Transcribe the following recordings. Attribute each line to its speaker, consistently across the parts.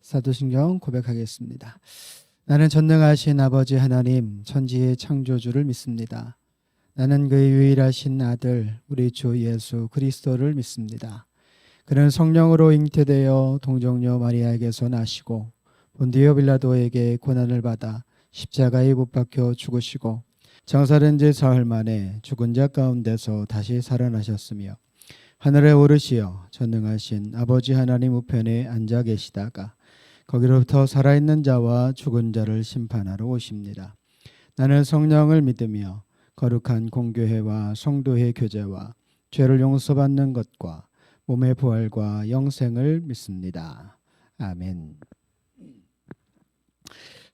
Speaker 1: 사도신경 고백하겠습니다. 나는 전능하신 아버지 하나님 천지의 창조주를 믿습니다. 나는 그의 유일하신 아들 우리 주 예수 그리스도를 믿습니다. 그는 성령으로 잉태되어 동정녀 마리아에게서 나시고 본디오 빌라도에게 고난을 받아 십자가에 못 박혀 죽으시고 장사된 지 사흘 만에 죽은 자 가운데서 다시 살아나셨으며 하늘에 오르시어 전능하신 아버지 하나님 우편에 앉아 계시다가 거기로부터 살아있는 자와 죽은 자를 심판하러 오십니다. 나는 성령을 믿으며 거룩한 공교회와 성도의 교제와 죄를 용서받는 것과 몸의 부활과 영생을 믿습니다. 아멘.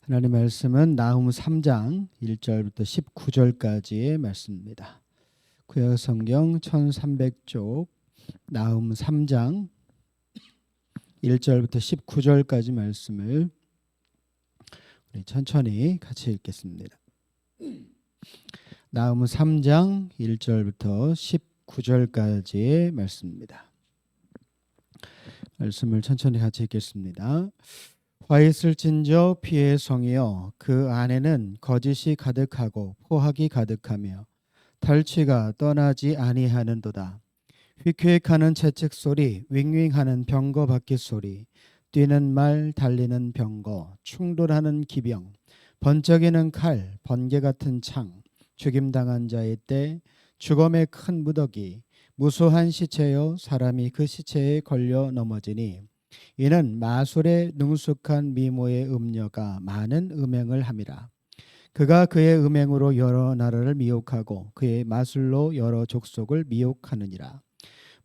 Speaker 1: 하나님 말씀은 나훔 3장 1절부터 19절까지의 말씀입니다. 구약 성경 1300쪽 나훔 3장 1절부터 19절까지 말씀을 우리 천천히 같이 읽겠습니다. 나훔 3장 1절부터 19절까지의 말씀입니다. 말씀을 천천히 같이 읽겠습니다. 화 있을진저 피의 성이여 그 안에는 거짓이 가득하고 포악이 가득하며 탈취가 떠나지 아니하는도다. 휙휙하는 채찍 소리, 윙윙하는 병거 바퀴 소리, 뛰는 말, 달리는 병거, 충돌하는 기병, 번쩍이는 칼, 번개 같은 창, 죽임당한 자의 때, 죽음의 큰 무더기, 무수한 시체여 사람이 그 시체에 걸려 넘어지니 이는 마술의 능숙한 미모의 음녀가 많은 음행을 함이라. 그가 그의 음행으로 여러 나라를 미혹하고 그의 마술로 여러 족속을 미혹하느니라.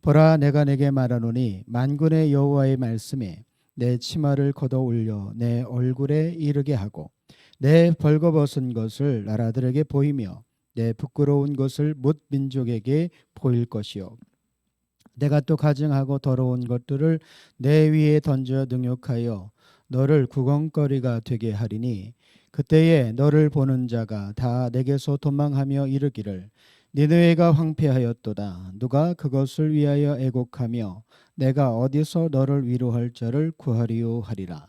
Speaker 1: 보라 내가 내게 말하노니 만군의 여호와의 말씀에 내 치마를 걷어 올려 내 얼굴에 이르게 하고 내 벌거벗은 것을 나라들에게 보이며 내 부끄러운 것을 뭇 민족에게 보일 것이요 내가 또 가증하고 더러운 것들을 내 위에 던져 능욕하여 너를 구경거리가 되게 하리니 그때에 너를 보는 자가 다 내게서 도망하며 이르기를 니느웨가 황폐하였도다. 누가 그것을 위하여 애곡하며 내가 어디서 너를 위로할 자를 구하리요 하리라.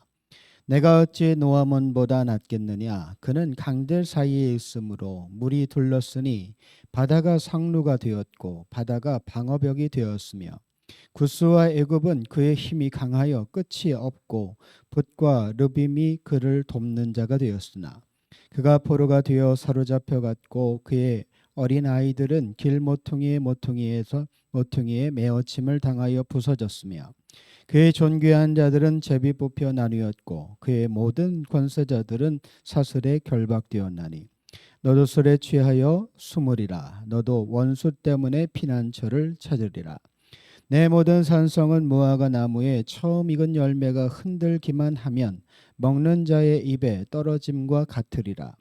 Speaker 1: 내가 어찌 노아몬보다 낫겠느냐. 그는 강들 사이에 있으므로 물이 둘렀으니 바다가 상루가 되었고 바다가 방어벽이 되었으며 구스와 애굽은 그의 힘이 강하여 끝이 없고 붓과 르빔이 그를 돕는 자가 되었으나 그가 포로가 되어 사로잡혀 갔고 그의 어린 아이들은 길 모퉁이에 메어침을 당하여 부서졌으며 그의 존귀한 자들은 제비 뽑혀 나뉘었고 그의 모든 권세자들은 사슬에 결박되었나니 너도 술에 취하여 숨으리라. 너도 원수 때문에 피난처를 찾으리라. 내 모든 산성은 무화과 나무에 처음 익은 열매가 흔들기만 하면 먹는 자의 입에 떨어짐과 같으리라.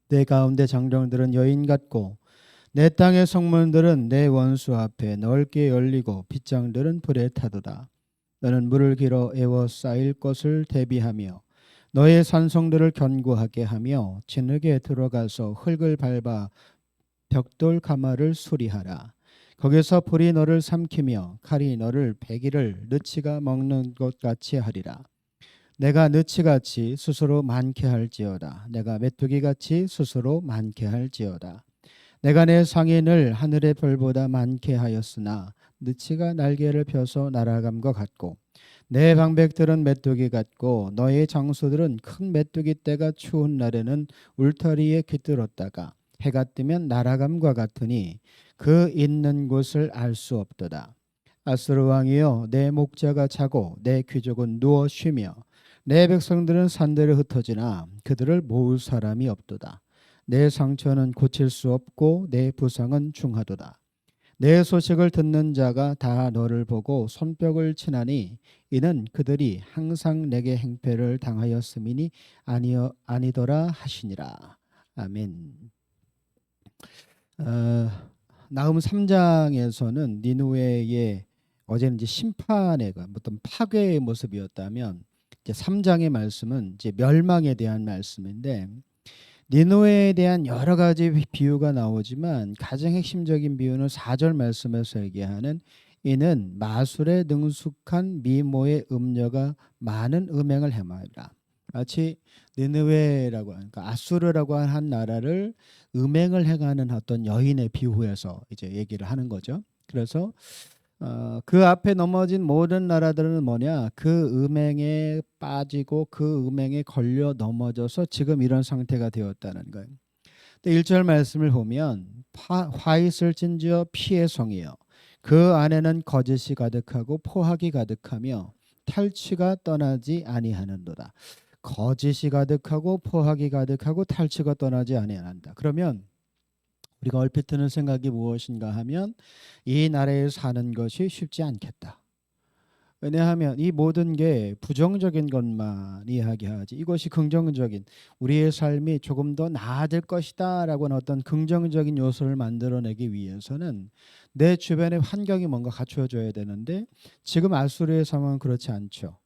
Speaker 1: 내 가운데 장정들은 여인 같고 내 땅의 성문들은 내 원수 앞에 넓게 열리고 빗장들은 불에 타도다. 너는 물을 길어 에워싸일 것을 대비하며 너의 산성들을 견고하게 하며 진흙에 들어가서 흙을 밟아 벽돌 가마를 수리하라. 거기서 불이 너를 삼키며 칼이 너를 배기를 느치가 먹는 것 같이 하리라. 내가 느치같이 스스로 많게 할지어다. 내가 메뚜기같이 스스로 많게 할지어다. 내가 내 상인을 하늘의 별보다 많게 하였으나 느치가 날개를 펴서 날아감과 같고 내 방백들은 메뚜기 같고 너의 장수들은 큰 메뚜기 떼가 추운 날에는 울타리에 깃들었다가 해가 뜨면 날아감과 같으니 그 있는 곳을 알 수 없도다. 아스루 왕이여 내 목자가 자고 내 귀족은 누워 쉬며 내 백성들은 산들에 흩어지나 그들을 모을 사람이 없도다. 내 상처는 고칠 수 없고 내 부상은 중하도다. 내 소식을 듣는 자가 다 너를 보고 손뼉을 치나니 이는 그들이 항상 내게 행패를 당하였음이니 아니더라 하시니라. 아멘. 나훔 3장에서는 니느웨의 어제는 이제 심판의 어떤 파괴의 모습이었다면 이제 3장의 말씀은 이제 멸망에 대한 말씀인데 니느웨에 대한 여러 가지 비유가 나오지만 가장 핵심적인 비유는 4절 말씀에서 얘기하는 이는 마술에 능숙한 미모의 음녀가 많은 음행을 행하리라. 마치 느느웨라고 그러니까 아수르라고 한 나라를 음행을 행하는 어떤 여인의 비유해서 이제 얘기를 하는 거죠. 그래서 그 앞에 넘어진 모든 나라들은 뭐냐? 그 음행에 빠지고 그 음행에 걸려 넘어져서 지금 이런 상태가 되었다는 거예요. 근데 1절 말씀을 보면 화 있을 진지어 피의 성이여 그 안에는 거짓이 가득하고 포악이 가득하며 탈취가 떠나지 아니하는도다. 거짓이 가득하고 포악이 가득하고 탈취가 떠나지 아니한다. 그러면 우리가 얼핏 드는 생각이 무엇인가 하면 이 나라에 사는 것이 쉽지 않겠다. 왜냐하면 이 모든 게 부정적인 것만 이야기하지 이것이 긍정적인 우리의 삶이 조금 더 나아질 것이다라고 하는 어떤 긍정적인 요소를 만들어내기 위해서는 내 주변의 환경이 뭔가 갖춰져야 되는데 지금 아수르의 상황은 그렇지 않죠.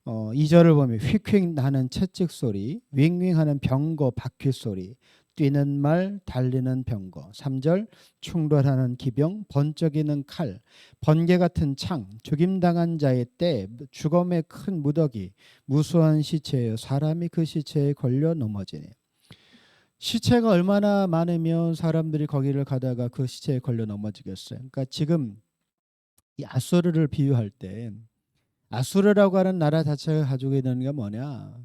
Speaker 1: 2절을 보면 휙휙 나는 채찍 소리, 윙윙하는 병거 바퀴 소리, 뛰는 말, 달리는 병거. 3절 충돌하는 기병, 번쩍이는 칼, 번개 같은 창, 죽임당한 자의 때, 죽음의 큰 무더기, 무수한 시체예요. 사람이 그 시체에 걸려 넘어지네. 시체가 얼마나 많으면 사람들이 거기를 가다가 그 시체에 걸려 넘어지겠어요. 그러니까 지금 이 아수르를 비유할 때 아수르라고 하는 나라 자체가 가지고 있는 게 뭐냐?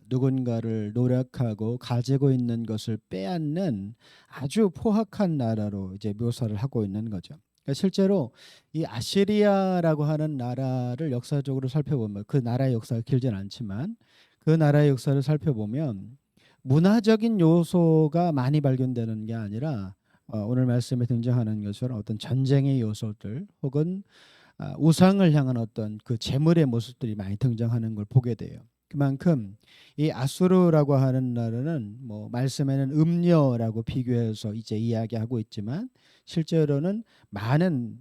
Speaker 1: 누군가를 노력하고 가지고 있는 것을 빼앗는 아주 포악한 나라로 이제 묘사를 하고 있는 거죠. 그러니까 실제로 이 아시리아라고 하는 나라를 역사적으로 살펴보면 그 나라의 역사가 길지는 않지만 그 나라의 역사를 살펴보면 문화적인 요소가 많이 발견되는 게 아니라 오늘 말씀에 등장하는 것처럼 어떤 전쟁의 요소들 혹은 우상을 향한 어떤 그 재물의 모습들이 많이 등장하는 걸 보게 돼요. 그만큼 이 아수르라고 하는 나라는 뭐 말씀에는 음녀라고 비교해서 이제 이야기하고 있지만 실제로는 많은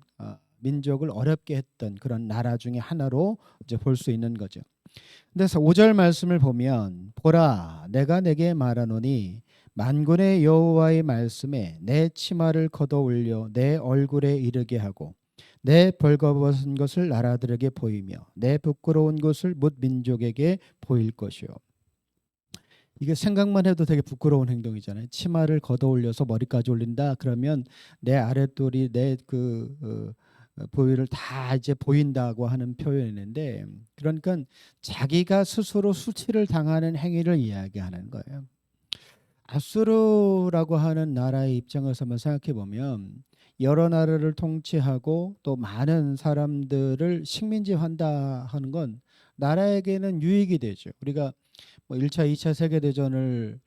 Speaker 1: 민족을 어렵게 했던 그런 나라 중에 하나로 이제 볼 수 있는 거죠. 그래서 5절 말씀을 보면 보라 내가 내게 말하노니 만군의 여호와의 말씀에 내 치마를 걷어 올려 내 얼굴에 이르게 하고 내 벌거벗은 것을 나라들에게 보이며 내 부끄러운 것을 뭇 민족에게 보일 것이요. 이게 생각만 해도 되게 부끄러운 행동이잖아요. 치마를 걷어 올려서 머리까지 올린다. 그러면 내 아랫돌이 내 그 부위를 다 이제 보인다고 하는 표현인데, 그러니까 자기가 스스로 수치를 당하는 행위를 이야기하는 거예요. 아수르라고 하는 나라의 입장에서만 생각해 보면 여러 나라를 통치하고 또 많은 사람들을 식민지한다 하는 건 나라에게는 유익이 되죠. 우리가 뭐 1차, 2차 세계 대전을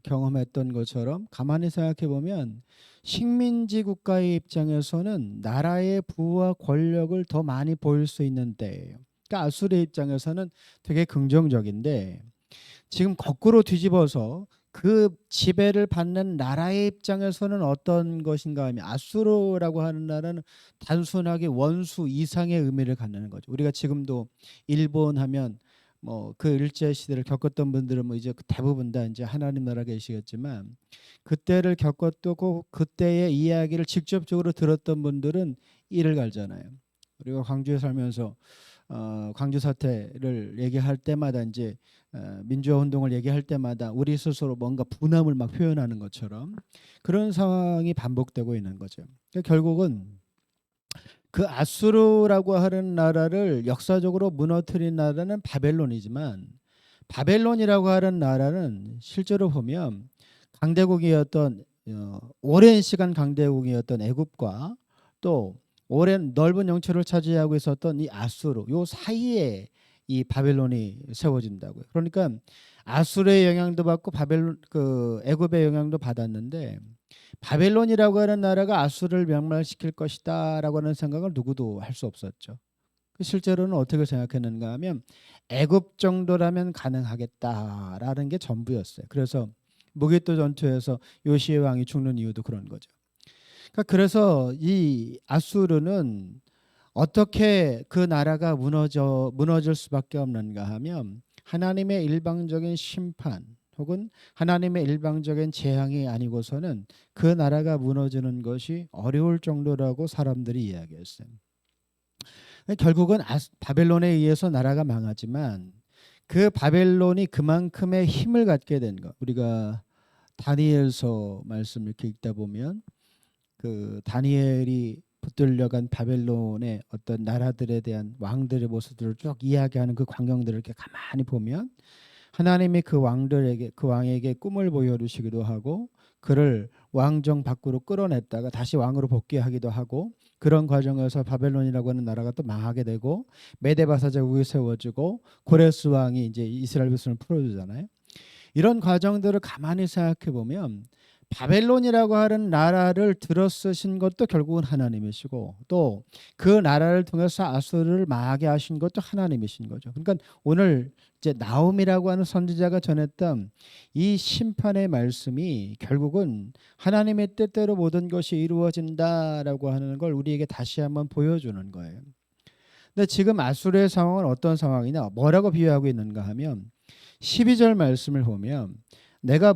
Speaker 1: 경험했던 것처럼 가만히 생각해 보면 식민지 국가의 입장에서는 나라의 부와 권력을 더 많이 보일 수 있는 때예요. 그러니까 아수르의 입장에서는 되게 긍정적인데 지금 거꾸로 뒤집어서 그 지배를 받는 나라의 입장에서는 어떤 것인가 하면 아수르라고 하는 나라는 단순하게 원수 이상의 의미를 갖는 거죠. 우리가 지금도 일본 하면 뭐 그 일제 시대를 겪었던 분들은 뭐 이제 대부분 다 이제 하나님 나라 계시겠지만 그때를 겪었고 그때의 이야기를 직접적으로 들었던 분들은 이를 갈잖아요. 우리가 광주에 살면서 광주 사태를 얘기할 때마다 이제 민주화 운동을 얘기할 때마다 우리 스스로 뭔가 분함을 막 표현하는 것처럼 그런 상황이 반복되고 있는 거죠. 그러니까 결국은 그 아수르라고 하는 나라를 역사적으로 무너뜨린 나라는 바벨론이지만 바벨론이라고 하는 나라는 실제로 보면 강대국이었던 오랜 시간 강대국이었던 애굽과 또 오랜 넓은 영토를 차지하고 있었던 이 아수르 요 사이에 이 바벨론이 세워진다고요. 그러니까 아수르의 영향도 받고 바벨론 그 애굽의 영향도 받았는데 바벨론이라고 하는 나라가 아수르를 멸망시킬 것이다라고 하는 생각을 누구도 할 수 없었죠. 실제로는 어떻게 생각했는가 하면 애굽 정도라면 가능하겠다라는 게 전부였어요. 그래서 무기또 전투에서 요시의 왕이 죽는 이유도 그런 거죠. 그러니까 그래서 이 아수르는 어떻게 그 나라가 무너질 수밖에 없는가 하면 하나님의 일방적인 심판 혹은 하나님의 일방적인 재앙이 아니고서는 그 나라가 무너지는 것이 어려울 정도라고 사람들이 이야기했어요. 결국은 바벨론에 의해서 나라가 망하지만 그 바벨론이 그만큼의 힘을 갖게 된 것. 우리가 다니엘서 말씀 이렇게 읽다 보면 그 다니엘이 붙들려간 바벨론의 어떤 나라들에 대한 왕들의 모습들을 쭉 이야기하는 그 광경들을 이렇게 가만히 보면 하나님이 그 왕들에게 그 왕에게 꿈을 보여주시기도 하고 그를 왕정 밖으로 끌어냈다가 다시 왕으로 복귀하기도 하고 그런 과정에서 바벨론이라고 하는 나라가 또 망하게 되고 메데바사 제국이 세워지고 고레스 왕이 이제 이스라엘 백성을 풀어주잖아요. 이런 과정들을 가만히 생각해 보면 바벨론이라고 하는 나라를 들어쓰신 것도 결국은 하나님이시고 또 그 나라를 통해서 아수르를 망하게 하신 것도 하나님이신 거죠. 그러니까 오늘 이제 나홈이라고 하는 선지자가 전했던 이 심판의 말씀이 결국은 하나님의 뜻대로 모든 것이 이루어진다라고 하는 걸 우리에게 다시 한번 보여주는 거예요. 근데 지금 아수르의 상황은 어떤 상황이냐? 뭐라고 비유하고 있는가 하면 12절 말씀을 보면 내가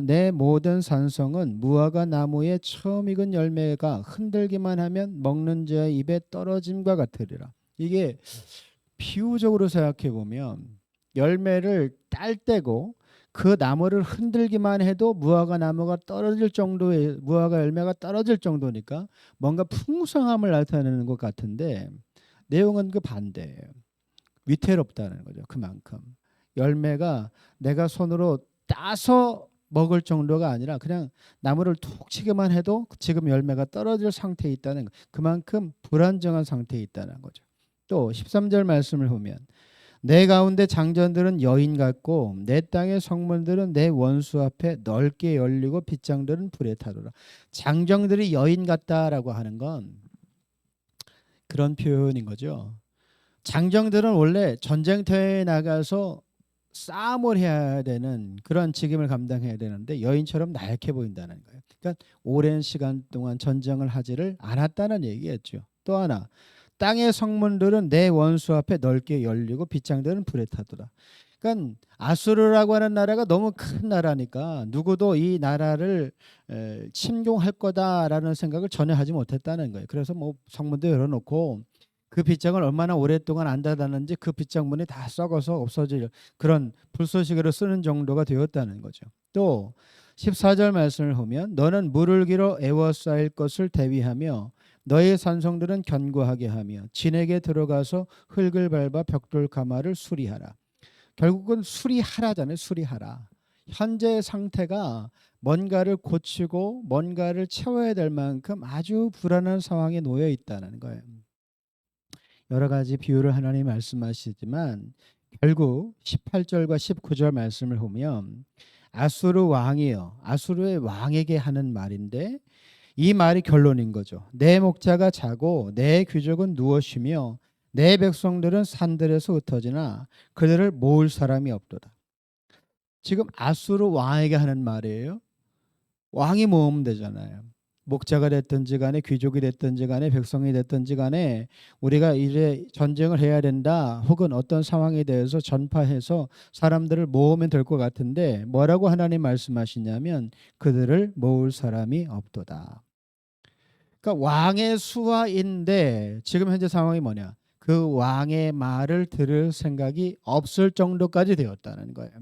Speaker 1: 내 모든 산성은 무화과 나무의 처음 익은 열매가 흔들기만 하면 먹는 자의 입에 떨어짐과 같으리라. 이게 비유적으로 생각해 보면 열매를 딸 때고 그 나무를 흔들기만 해도 무화과 나무가 떨어질 정도의 무화과 열매가 떨어질 정도니까 뭔가 풍성함을 나타내는 것 같은데 내용은 그 반대예요. 위태롭다는 거죠. 그만큼 열매가 내가 손으로 따서 먹을 정도가 아니라 그냥 나무를 툭 치기만 해도 지금 열매가 떨어질 상태에 있다는 거. 그만큼 불안정한 상태에 있다는 거죠. 또 13절 말씀을 보면 내 가운데 장전들은 여인 같고 내 땅의 성문들은 내 원수 앞에 넓게 열리고 빗장들은 불에 타도라. 장정들이 여인 같다라고 하는 건 그런 표현인 거죠. 장정들은 원래 전쟁터에 나가서 싸움을 해야 되는 그런 직임을 감당해야 되는데 여인처럼 나약해 보인다는 거예요. 그러니까 오랜 시간 동안 전쟁을 하지를 않았다는 얘기였죠. 또 하나 땅의 성문들은 내 원수 앞에 넓게 열리고 빗장들은 불에 타더라. 그러니까 아수르라고 하는 나라가 너무 큰 나라니까 누구도 이 나라를 침공할 거다라는 생각을 전혀 하지 못했다는 거예요. 그래서 뭐 성문도 열어놓고 그 빗장을 얼마나 오랫동안 안 닫았는지 그 빗장문이 다 썩어서 없어질 그런 불쏘시개로 쓰는 정도가 되었다는 거죠. 또 14절 말씀을 보면 너는 물을 길어 에워싸일 것을 대위하며 너의 산성들은 견고하게 하며 진에게 들어가서 흙을 밟아 벽돌 가마를 수리하라. 결국은 수리하라잖아요. 수리하라. 현재 상태가 뭔가를 고치고 뭔가를 채워야 될 만큼 아주 불안한 상황에 놓여 있다는 거예요. 여러 가지 비유를 하나님 말씀하시지만 결국 18절과 19절 말씀을 보면 아수르 왕이요. 아수르의 왕에게 하는 말인데 이 말이 결론인 거죠. 내 목자가 자고 내 귀족은 누워 쉬며 내 백성들은 산들에서 흩어지나 그들을 모을 사람이 없도다. 지금 아수르 왕에게 하는 말이에요. 왕이 모으면 되잖아요. 목자가 됐든지 간에 귀족이 됐든지 간에 백성이 됐든지 간에 우리가 이제 전쟁을 해야 된다 혹은 어떤 상황에 대해서 전파해서 사람들을 모으면 될 것 같은데 뭐라고 하나님 말씀하시냐면 그들을 모을 사람이 없도다. 그러니까 왕의 수하인데 지금 현재 상황이 뭐냐? 그 왕의 말을 들을 생각이 없을 정도까지 되었다는 거예요.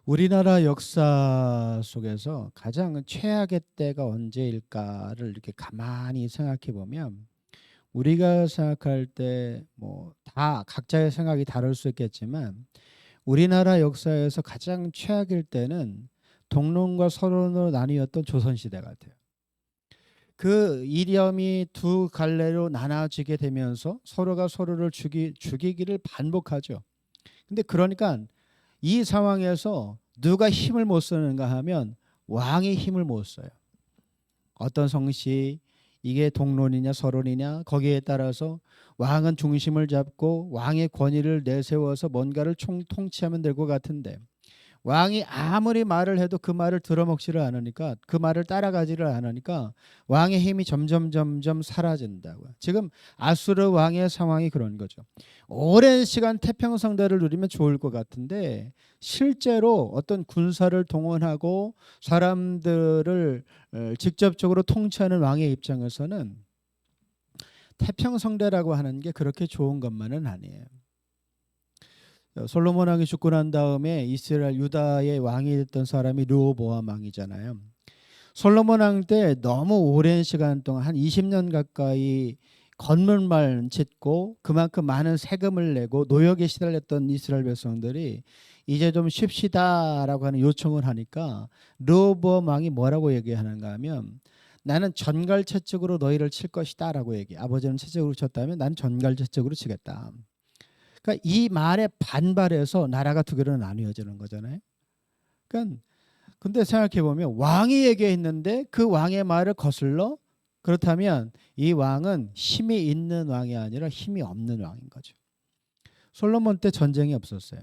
Speaker 1: 우리나라 역사 속에서 가장 최악의 때가 언제일까를 이렇게 가만히 생각해 보면 우리가 생각할 때 뭐 다 각자의 생각이 다를 수 있겠지만 우리나라 역사에서 가장 최악일 때는 동론과 서론으로 나뉘었던 조선시대 같아요. 그 이념이 두 갈래로 나눠지게 되면서 서로가 서로를 죽이기를 반복하죠. 근데 그러니까 이 상황에서 누가 힘을 못 쓰는가 하면 왕이 힘을 못 써요. 어떤 성씨 이게 동론이냐 서론이냐 거기에 따라서 왕은 중심을 잡고 왕의 권위를 내세워서 뭔가를 통치하면 될 것 같은데 왕이 아무리 말을 해도 그 말을 들어먹지를 않으니까, 그 말을 따라가지를 않으니까 왕의 힘이 점점 사라진다고요. 지금 아수르 왕의 상황이 그런 거죠. 오랜 시간 태평성대를 누리면 좋을 것 같은데 실제로 어떤 군사를 동원하고 사람들을 직접적으로 통치하는 왕의 입장에서는 태평성대라고 하는 게 그렇게 좋은 것만은 아니에요. 솔로몬 왕이 죽고 난 다음에 이스라엘 유다의 왕이 됐던 사람이 르호보암 왕이잖아요. 솔로몬 왕 때 너무 오랜 시간 동안 한 20년 가까이 건물만 짓고 그만큼 많은 세금을 내고 노역에 시달렸던 이스라엘 백성들이 이제 좀 쉽시다라고 하는 요청을 하니까 르호보암 왕이 뭐라고 얘기하는가 하면, 나는 전갈채찍으로 너희를 칠 것이다라고 얘기해. 아버지는 채찍으로 쳤다면 나는 전갈채찍으로 치겠다. 그러니까 이 말에 반발해서 나라가 두 개로 나뉘어지는 거잖아요. 그러니까 근데 생각해 보면 왕이 얘기했는데 그 왕의 말을 거슬러, 그렇다면 이 왕은 힘이 있는 왕이 아니라 힘이 없는 왕인 거죠. 솔로몬 때 전쟁이 없었어요.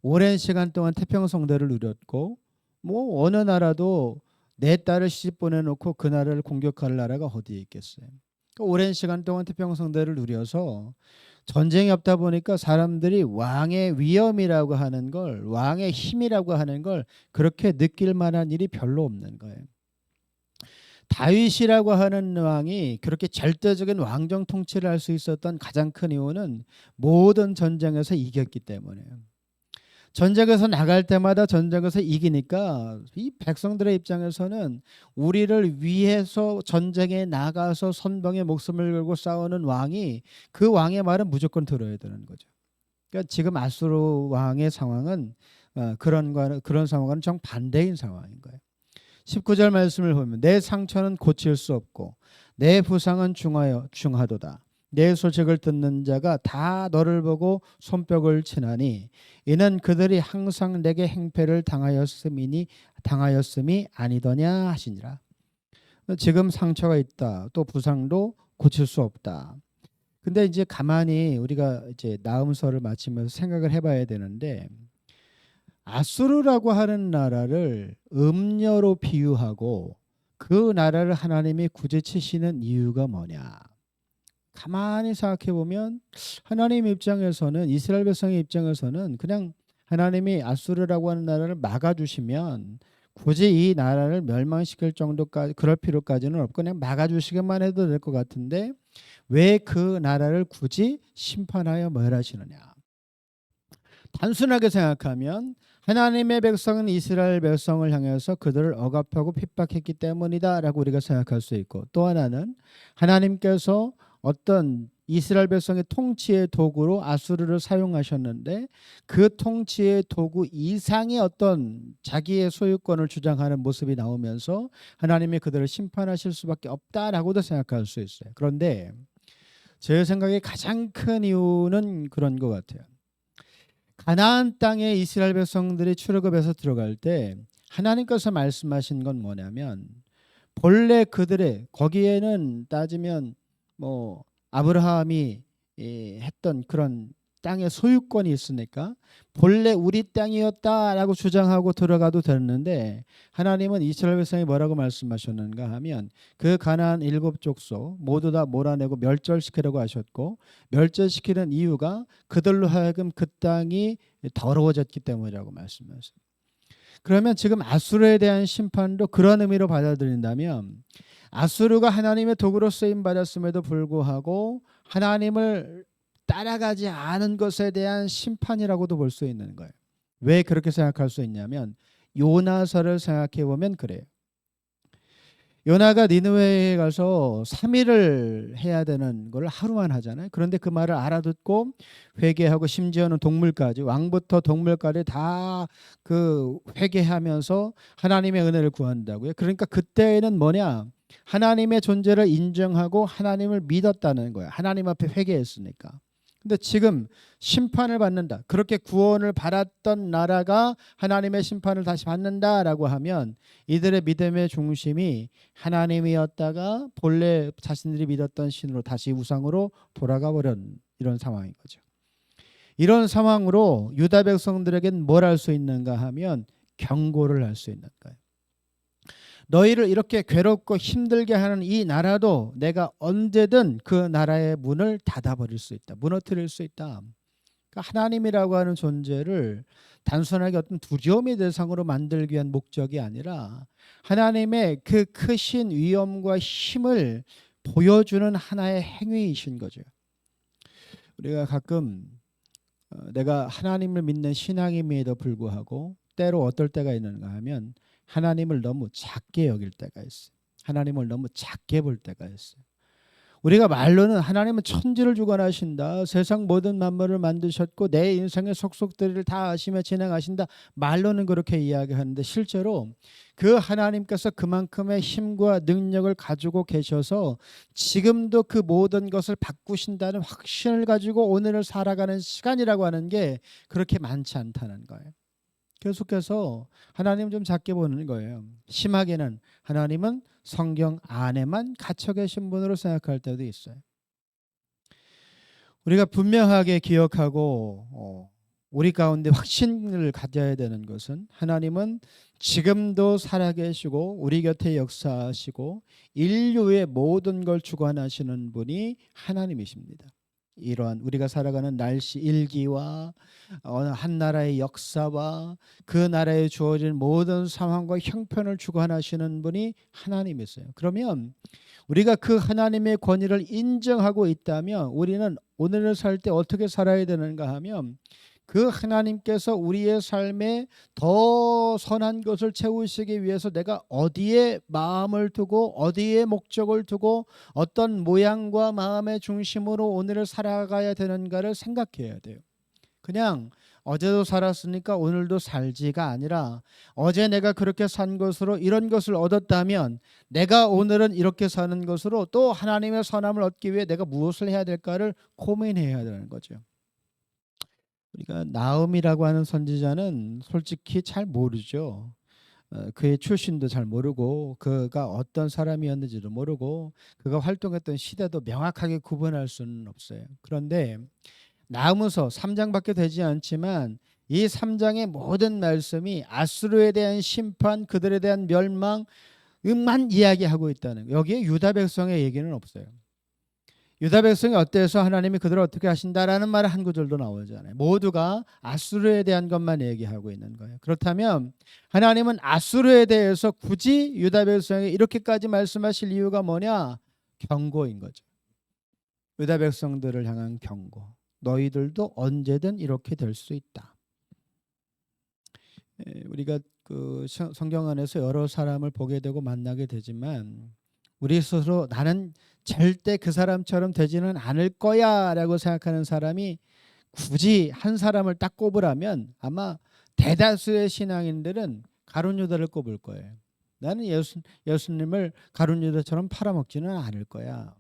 Speaker 1: 오랜 시간 동안 태평성대를 누렸고 뭐 어느 나라도 내 딸을 시집 보내놓고 그 나라를 공격할 나라가 어디에 있겠어요. 그러니까 오랜 시간 동안 태평성대를 누려서 전쟁이 없다 보니까 사람들이 왕의 위엄이라고 하는 걸, 왕의 힘이라고 하는 걸 그렇게 느낄 만한 일이 별로 없는 거예요. 다윗이라고 하는 왕이 그렇게 절대적인 왕정 통치를 할 수 있었던 가장 큰 이유는 모든 전쟁에서 이겼기 때문에요. 전쟁에서 나갈 때마다 전쟁에서 이기니까 이 백성들의 입장에서는 우리를 위해서 전쟁에 나가서 선봉에 목숨을 걸고 싸우는 왕이, 그 왕의 말은 무조건 들어야 되는 거죠. 그러니까 지금 아수르 왕의 상황은 그런 상황과는 정반대인 상황인 거예요. 19절 말씀을 보면 내 상처는 고칠 수 없고 내 부상은 중하도다. 내 소식을 듣는 자가 다 너를 보고 손뼉을 치나니 이는 그들이 항상 내게 행패를 당하였음이 아니더냐 하시니라. 지금 상처가 있다. 또 부상도 고칠 수 없다. 근데 이제 가만히 우리가 이제 나음서를 마치면서 생각을 해봐야 되는데, 아수르라고 하는 나라를 음녀로 비유하고 그 나라를 하나님이 굳이 치시는 이유가 뭐냐? 가만히 생각해 보면 하나님 입장에서는, 이스라엘 백성의 입장에서는 그냥 하나님이 아수르라고 하는 나라를 막아주시면 굳이 이 나라를 멸망시킬 정도까지 그럴 필요까지는 없고 그냥 막아주시기만 해도 될 것 같은데 왜 그 나라를 굳이 심판하여 멸하시느냐? 단순하게 생각하면 하나님의 백성은 이스라엘 백성을 향해서 그들을 억압하고 핍박했기 때문이다라고 우리가 생각할 수 있고, 또 하나는 하나님께서 어떤 이스라엘 백성의 통치의 도구로 아수르를 사용하셨는데 그 통치의 도구 이상의 어떤 자기의 소유권을 주장하는 모습이 나오면서 하나님이 그들을 심판하실 수밖에 없다라고도 생각할 수 있어요. 그런데 제 생각에 가장 큰 이유는 그런 것 같아요. 가나안 땅에 이스라엘 백성들이 출애굽해서 들어갈 때 하나님께서 말씀하신 건 뭐냐면, 본래 그들의, 거기에는 따지면 뭐 아브라함이 했던 그런 땅의 소유권이 있으니까 본래 우리 땅이었다라고 주장하고 들어가도 되는데, 하나님은 이스라엘 백성이 뭐라고 말씀하셨는가 하면 그 가나안 7족속 모두 다 몰아내고 멸절시키려고 하셨고, 멸절시키는 이유가 그들로 하여금 그 땅이 더러워졌기 때문이라고 말씀하셨어요. 그러면 지금 아수르에 대한 심판도 그런 의미로 받아들인다면, 아수르가 하나님의 도구로 쓰임 받았음에도 불구하고 하나님을 따라가지 않은 것에 대한 심판이라고도 볼 수 있는 거예요. 왜 그렇게 생각할 수 있냐면 요나서를 생각해 보면 그래요. 요나가 니느웨에 가서 3일을 해야 되는 걸 하루만 하잖아요. 그런데 그 말을 알아듣고 회개하고 심지어는 동물까지, 왕부터 동물까지 다 그 회개하면서 하나님의 은혜를 구한다고요. 그러니까 그때는 뭐냐? 하나님의 존재를 인정하고 하나님을 믿었다는 거예요. 하나님 앞에 회개했으니까. 근데 지금 심판을 받는다, 그렇게 구원을 받았던 나라가 하나님의 심판을 다시 받는다라고 하면 이들의 믿음의 중심이 하나님이었다가 본래 자신들이 믿었던 신으로 다시 우상으로 돌아가 버린 이런 상황인 거죠. 이런 상황으로 유다 백성들에겐 뭘 할 수 있는가 하면 경고를 할 수 있는 거예요. 너희를 이렇게 괴롭고 힘들게 하는 이 나라도 내가 언제든 그 나라의 문을 닫아버릴 수 있다. 무너뜨릴 수 있다. 그러니까 하나님이라고 하는 존재를 단순하게 어떤 두려움의 대상으로 만들기 위한 목적이 아니라 하나님의 그 크신 위엄과 힘을 보여주는 하나의 행위이신 거죠. 우리가 가끔 내가 하나님을 믿는 신앙임에도 불구하고 때로 어떨 때가 있는가 하면 하나님을 너무 작게 여길 때가 있어요. 하나님을 너무 작게 볼 때가 있어요. 우리가 말로는 하나님은 천지를 주관하신다. 세상 모든 만물을 만드셨고 내 인생의 속속들이를 다 아시며 진행하신다. 말로는 그렇게 이야기하는데 실제로 그 하나님께서 그만큼의 힘과 능력을 가지고 계셔서 지금도 그 모든 것을 바꾸신다는 확신을 가지고 오늘을 살아가는 시간이라고 하는 게 그렇게 많지 않다는 거예요. 계속해서 하나님 좀 작게 보는 거예요. 심하게는 하나님은 성경 안에만 갇혀 계신 분으로 생각할 때도 있어요. 우리가 분명하게 기억하고 우리 가운데 확신을 가져야 되는 것은 하나님은 지금도 살아계시고 우리 곁에 역사하시고 인류의 모든 걸 주관하시는 분이 하나님이십니다. 이러한 우리가 살아가는 날씨 일기와 어느 한 나라의 역사와 그 나라에 주어진 모든 상황과 형편을 주관하시는 분이 하나님이세요. 그러면 우리가 그 하나님의 권위를 인정하고 있다면 우리는 오늘을 살 때 어떻게 살아야 되는가 하면 그 하나님께서 우리의 삶에 더 선한 것을 채우시기 위해서 내가 어디에 마음을 두고 어디에 목적을 두고 어떤 모양과 마음의 중심으로 오늘을 살아가야 되는가를 생각해야 돼요. 그냥 어제도 살았으니까 오늘도 살지가 아니라 어제 내가 그렇게 산 것으로 이런 것을 얻었다면 내가 오늘은 이렇게 사는 것으로 또 하나님의 선함을 얻기 위해 내가 무엇을 해야 될까를 고민해야 되는 거죠. 우리가 나음이라고 하는 선지자는 솔직히 잘 모르죠. 그의 출신도 잘 모르고 그가 어떤 사람이었는지도 모르고 그가 활동했던 시대도 명확하게 구분할 수는 없어요. 그런데 나무서 3장밖에 되지 않지만 이 3장의 모든 말씀이 아수르에 대한 심판, 그들에 대한 멸망만 이야기하고 있다는 거예요. 여기에 유다 백성의 얘기는 없어요. 유다 백성이 어때서 하나님이 그들을 어떻게 하신다라는 말 한 구절도 나오잖아요. 모두가 아수르에 대한 것만 얘기하고 있는 거예요. 그렇다면 하나님은 아수르에 대해서 굳이 유다 백성에게 이렇게까지 말씀하실 이유가 뭐냐? 경고인 거죠. 유다 백성들을 향한 경고. 너희들도 언제든 이렇게 될 수 있다. 우리가 그 성경 안에서 여러 사람을 보게 되고 만나게 되지만 우리 스스로 나는 절대 그 사람처럼 되지는 않을 거야 라고 생각하는 사람이 굳이 한 사람을 딱 꼽으라면 아마 대다수의 신앙인들은 가룟 유다를 꼽을 거예요. 나는 예수님을 가룟 유다처럼 팔아먹지는 않을 거야.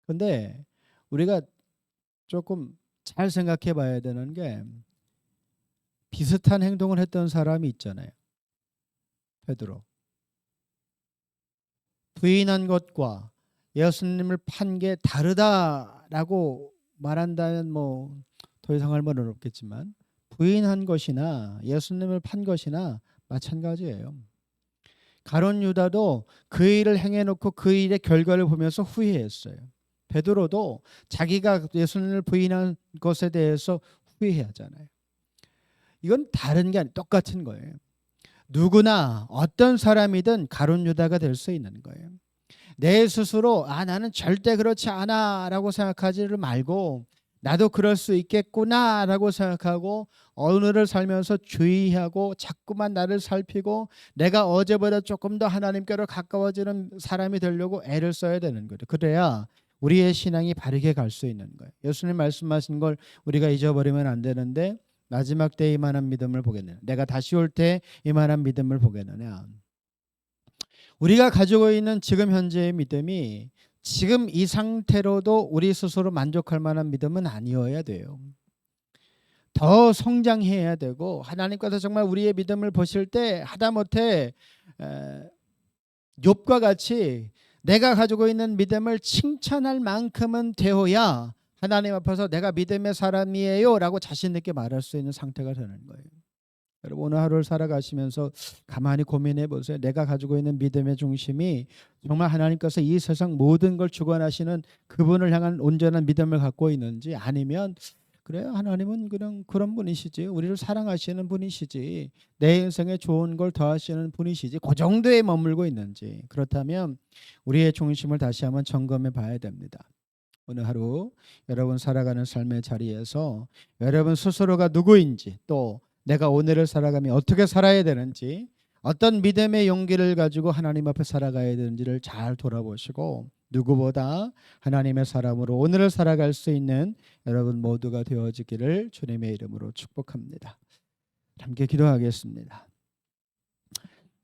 Speaker 1: 그런데 우리가 조금 잘 생각해 봐야 되는 게 비슷한 행동을 했던 사람이 있잖아요. 베드로. 부인한 것과 예수님을 판 게 다르다라고 말한다면 뭐 더 이상 할 말은 없겠지만 부인한 것이나 예수님을 판 것이나 마찬가지예요. 가룟 유다도 그 일을 행해놓고 그 일의 결과를 보면서 후회했어요. 베드로도 자기가 예수님을 부인한 것에 대해서 후회하잖아요. 이건 다른 게 아니라 똑같은 거예요. 누구나 어떤 사람이든 가룟 유다가 될 수 있는 거예요. 내 스스로 나는 절대 그렇지 않아 라고 생각하지를 말고 나도 그럴 수 있겠구나 라고 생각하고 오늘을 살면서 주의하고 자꾸만 나를 살피고 내가 어제보다 조금 더 하나님께로 가까워지는 사람이 되려고 애를 써야 되는 거죠. 그래야 우리의 신앙이 바르게 갈 수 있는 거예요. 예수님 말씀하신 걸 우리가 잊어버리면 안 되는데 마지막 때에 이만한 믿음을 보겠느냐, 내가 다시 올 때 이만한 믿음을 보겠느냐. 우리가 가지고 있는 지금 현재의 믿음이 지금 이 상태로도 우리 스스로 만족할 만한 믿음은 아니어야 돼요. 더 성장해야 되고 하나님께서 정말 우리의 믿음을 보실 때 하다못해 욥과 같이 내가 가지고 있는 믿음을 칭찬할 만큼은 되어야 하나님 앞에서 내가 믿음의 사람이에요 라고 자신 있게 말할 수 있는 상태가 되는 거예요. 여러분 오늘 하루를 살아가시면서 가만히 고민해 보세요. 내가 가지고 있는 믿음의 중심이 정말 하나님께서 이 세상 모든 걸 주관하시는 그분을 향한 온전한 믿음을 갖고 있는지, 아니면 그래요, 하나님은 그냥 그런 분이시지, 우리를 사랑하시는 분이시지, 내 인생에 좋은 걸 더하시는 분이시지, 그 정도에 머물고 있는지, 그렇다면 우리의 중심을 다시 한번 점검해 봐야 됩니다. 오늘 하루 여러분 살아가는 삶의 자리에서 여러분 스스로가 누구인지, 또 내가 오늘을 살아가며 어떻게 살아야 되는지, 어떤 믿음의 용기를 가지고 하나님 앞에 살아가야 되는지를 잘 돌아보시고, 누구보다 하나님의 사람으로 오늘을 살아갈 수 있는 여러분 모두가 되어지기를 주님의 이름으로 축복합니다. 함께 기도하겠습니다.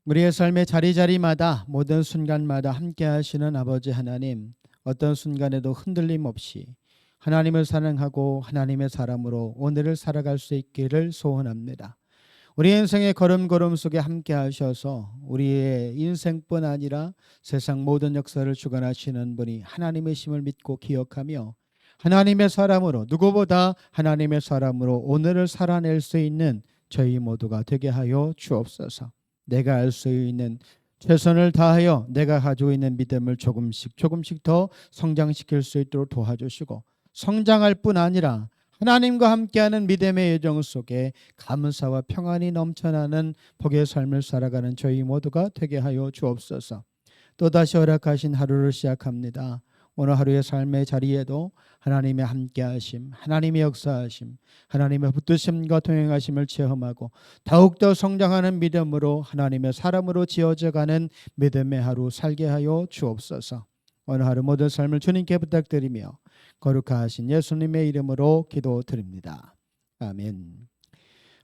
Speaker 1: 우리의 삶의 자리자리마다 모든 순간마다 함께 하시는 아버지 하나님, 어떤 순간에도 흔들림 없이 하나님을 사랑하고 하나님의 사람으로 오늘을 살아갈 수 있기를 소원합니다. 우리 인생의 걸음걸음 속에 함께 하셔서 우리의 인생뿐 아니라 세상 모든 역사를 주관하시는 분이 하나님이심을 믿고 기억하며 하나님의 사람으로, 누구보다 하나님의 사람으로 오늘을 살아낼 수 있는 저희 모두가 되게 하여 주옵소서. 내가 알 수 있는 최선을 다하여 내가 가지고 있는 믿음을 조금씩 더 성장시킬 수 있도록 도와주시고, 성장할 뿐 아니라 하나님과 함께하는 믿음의 여정 속에 감사와 평안이 넘쳐나는 복의 삶을 살아가는 저희 모두가 되게 하여 주옵소서. 또다시 허락하신 하루를 시작합니다. 오늘 하루의 삶의 자리에도 하나님의 함께하심, 하나님의 역사하심, 하나님의 붙드심과 동행하심을 체험하고 더욱더 성장하는 믿음으로 하나님의 사람으로 지어져가는 믿음의 하루 살게 하여 주옵소서. 오늘 하루 모든 삶을 주님께 부탁드리며 거룩하신 예수님의 이름으로 기도드립니다. 아멘.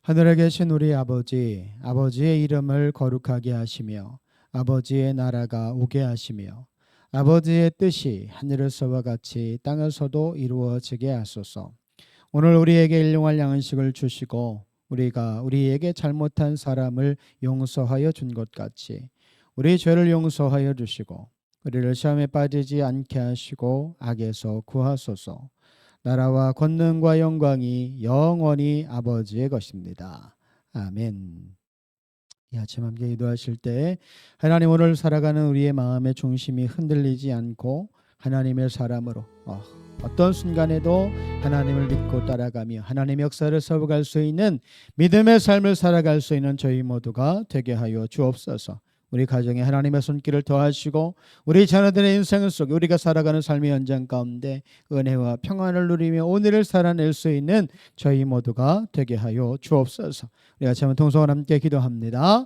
Speaker 1: 하늘에 계신 우리 아버지, 아버지의 이름을 거룩하게 하시며 아버지의 나라가 오게 하시며 아버지의 뜻이 하늘에서와 같이 땅에서도 이루어지게 하소서. 오늘 우리에게 일용할 양식을 주시고 우리가 우리에게 잘못한 사람을 용서하여 준 것 같이 우리 죄를 용서하여 주시고 우리를 시험에 빠지지 않게 하시고 악에서 구하소서. 나라와 권능과 영광이 영원히 아버지의 것입니다. 아멘. 이 아침 함께 기도하실 때 하나님, 오늘 살아가는 우리의 마음의 중심이 흔들리지 않고 하나님의 사람으로 어떤 순간에도 하나님을 믿고 따라가며 하나님의 역사를 세워갈 수 있는 믿음의 삶을 살아갈 수 있는 저희 모두가 되게 하여 주옵소서. 우리 가정에 하나님의 손길을 더하시고 우리 자녀들의 인생 속에 우리가 살아가는 삶의 현장 가운데 은혜와 평안을 누리며 오늘을 살아낼 수 있는 저희 모두가 되게 하여 주옵소서. 우리 아침 통성을 함께 기도합니다.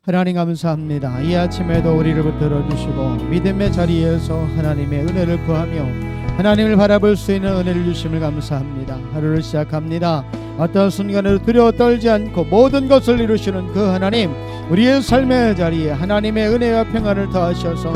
Speaker 1: 하나님 감사합니다. 이 아침에도 우리를 붙들어 주시고 믿음의 자리에서 하나님의 은혜를 구하며 하나님을 바라볼 수 있는 은혜를 주심을 감사합니다. 하루를 시작합니다. 어떤 순간에도 두려워 떨지 않고 모든 것을 이루시는 그 하나님, 우리의 삶의 자리에 하나님의 은혜와 평안을 더하셔서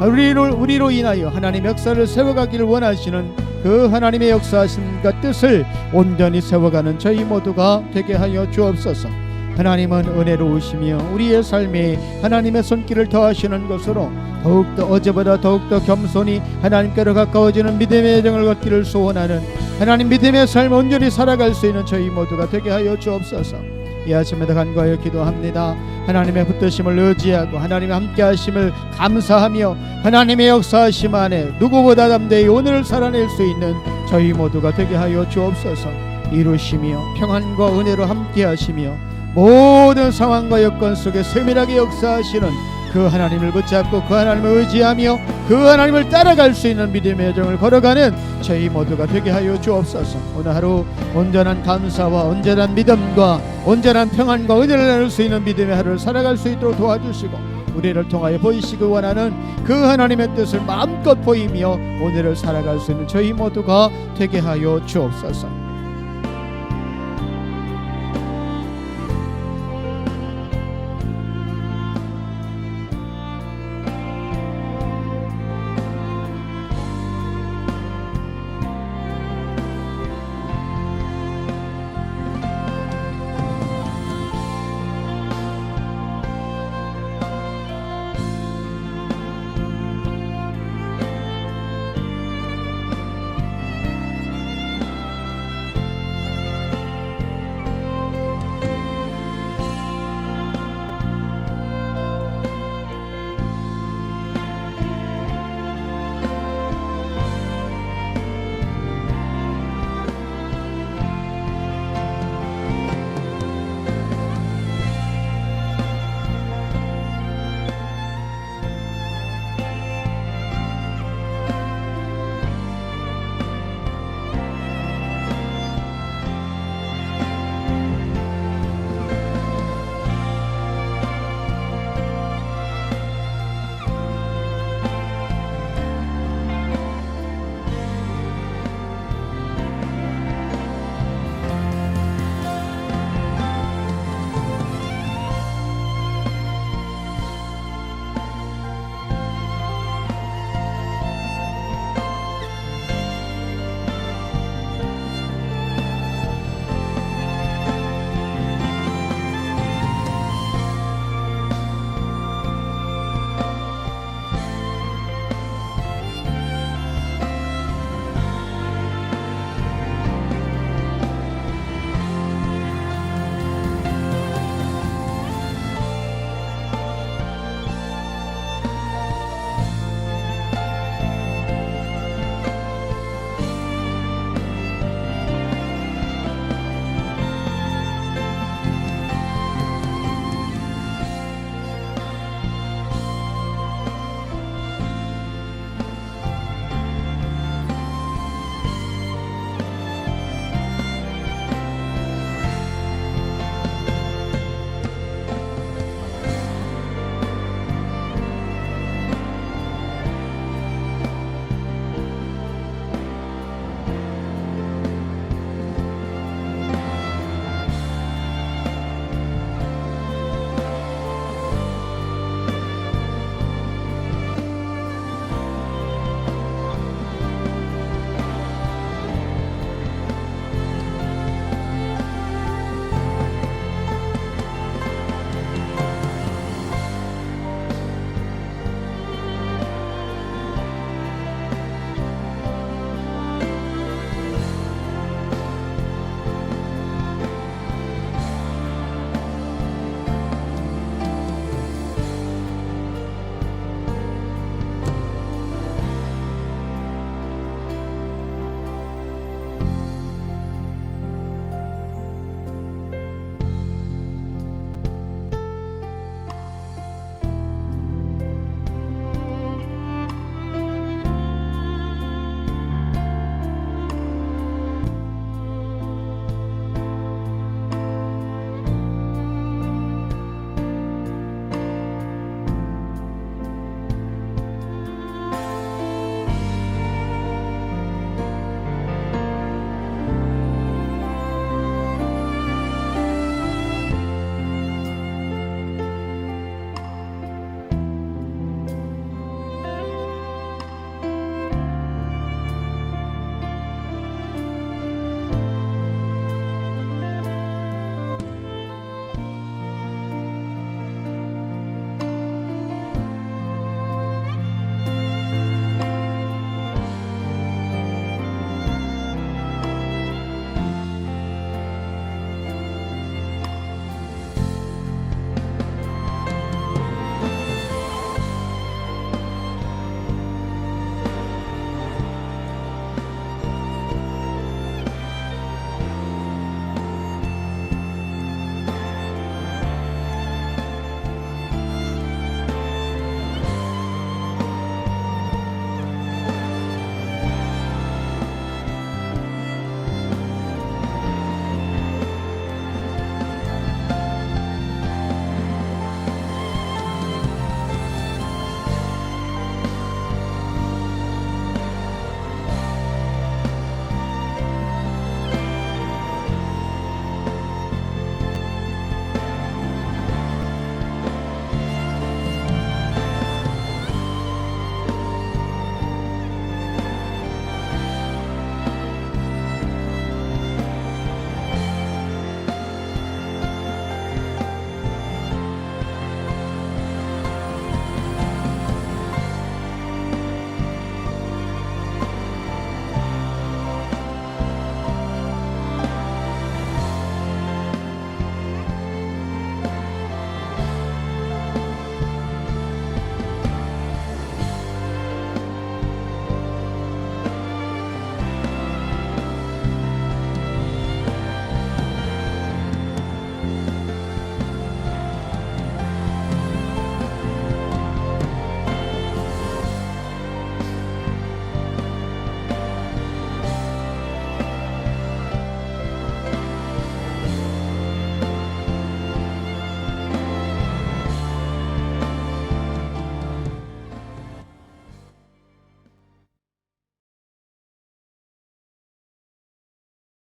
Speaker 1: 우리로 인하여 하나님 역사를 세워가기를 원하시는 그 하나님의 역사하심과 뜻을 온전히 세워가는 저희 모두가 되게 하여 주옵소서. 하나님은 은혜로우시며 우리의 삶에 하나님의 손길을 더하시는 것으로 더욱더 어제보다 더욱더 겸손히 하나님께로 가까워지는 믿음의 여정을 걷기를 소원하는 하나님 믿음의 삶 온전히 살아갈 수 있는 저희 모두가 되게 하여 주옵소서. 이 아침에도 간구하여 기도합니다. 하나님의 붙드심을 의지하고 하나님의 함께하심을 감사하며 하나님의 역사하심 안에 누구보다 담대히 오늘을 살아낼 수 있는 저희 모두가 되게 하여 주옵소서. 이루시며 평안과 은혜로 함께하시며 모든 상황과 여건 속에 세밀하게 역사하시는 그 하나님을 붙잡고 그 하나님을 의지하며 그 하나님을 따라갈 수 있는 믿음의 여정을 걸어가는 저희 모두가 되게 하여 주옵소서. 오늘 하루 온전한 감사와 온전한 믿음과 온전한 평안과 은혜를 나눌 수 있는 믿음의 하루를 살아갈 수 있도록 도와주시고 우리를 통하여 보이시기 원하는 그 하나님의 뜻을 마음껏 보이며 오늘을 살아갈 수 있는 저희 모두가 되게 하여 주옵소서.